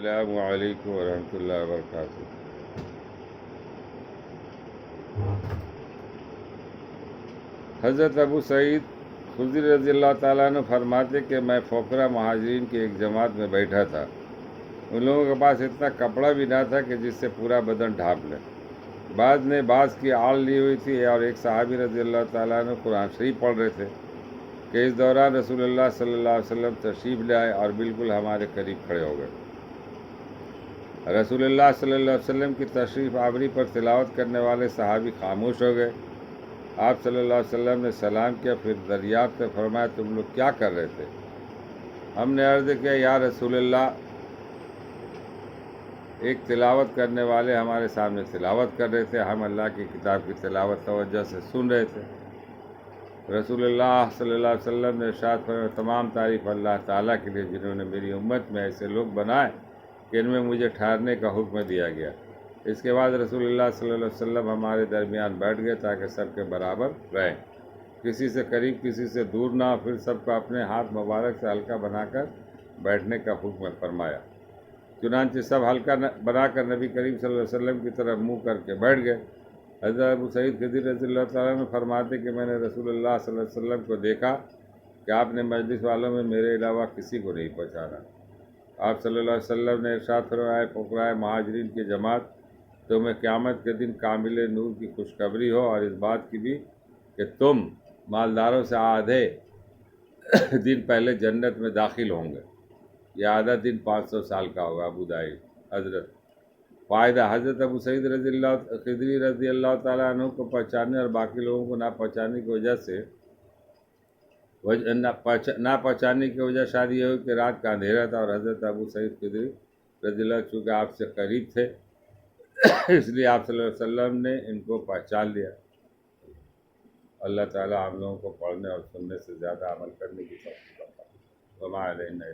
السلام علیکم ورحمۃ اللہ وبرکاتہ۔ حضرت ابو سعید خدری رضی اللہ تعالیٰ عنہ فرماتے کہ میں فقراء مہاجرین کی ایک جماعت میں بیٹھا تھا۔ ان لوگوں کے پاس اتنا کپڑا بھی نہ تھا کہ جس سے پورا بدن ڈھانپ لے۔ بعض نے بعض کی آڑ لی ہوئی تھی اور ایک صحابی رضی اللہ تعالیٰ عنہ قرآن شریف پڑھ رہے تھے کہ اس دوران رسول اللہ صلی اللہ علیہ وسلم تشریف لے آئے اور بالکل ہمارے قریب کھڑے ہو گئے۔ رسول اللہ صلی اللہ علیہ وسلم کی تشریف آوری پر تلاوت کرنے والے صحابی خاموش ہو گئے۔ آپ صلی اللہ علیہ وسلم نے سلام کیا، پھر دریافت سے فرمایا تم لوگ کیا کر رہے تھے؟ ہم نے عرض کیا یا رسول اللہ، ایک تلاوت کرنے والے ہمارے سامنے تلاوت کر رہے تھے، ہم اللہ کی کتاب کی تلاوت توجہ سے سن رہے تھے۔ رسول اللہ صلی اللہ علیہ وسلم نے ارشاد فرمایا تمام تعریف اللہ تعالیٰ کے لیے جنہوں نے میری امت میں ایسے لوگ بنائے کہ ان میں مجھے ٹھہرنے کا حکم دیا گیا۔ اس کے بعد رسول اللہ صلی اللہ علیہ وسلم ہمارے درمیان بیٹھ گئے تاکہ سب کے برابر رہیں، کسی سے قریب کسی سے دور نہ ہو۔ پھر سب کو اپنے ہاتھ مبارک سے حلقہ بنا کر بیٹھنے کا حکم فرمایا۔ چنانچہ سب حلقہ بنا کر نبی کریم صلی اللہ علیہ وسلم کی طرف منہ کر کے بیٹھ گئے۔ حضرت ابو سعید خدری رضی اللہ تعالیٰ عنہ فرماتے کہ میں نے رسول اللہ صلی اللہ علیہ وسلم کو دیکھا کہ آپ نے مجلس والوں میں میرے علاوہ کسی کو نہیں پہچانا۔ آپ صلی اللہ علیہ وسلم نے ارشاد فرمایا فقراء مہاجرین کی جماعت تمہیں قیامت کے دن کامل نور کی خوشخبری ہو، اور اس بات کی بھی کہ تم مالداروں سے آدھے دن پہلے جنت میں داخل ہوں گے۔ یہ آدھا دن 500 سال کا ہوگا۔ ابو داؤد۔ حضرت فائدہ، حضرت ابو سعید خدری رضی اللہ تعالیٰ عنہ کو پہچاننے اور باقی لوگوں کو نہ پہچاننے کی وجہ شاید یہ ہوئی کہ رات کا اندھیرا تھا اور حضرت ابو سعید خدری رضی اللہ چونکہ آپ سے قریب تھے اس لیے آپ صلی اللہ علیہ وسلم نے ان کو پہچان لیا۔ اللہ تعالیٰ ہم لوگوں کو پڑھنے اور سننے سے زیادہ عمل کرنے کی توفیق عطا فرمائے۔ وما علینا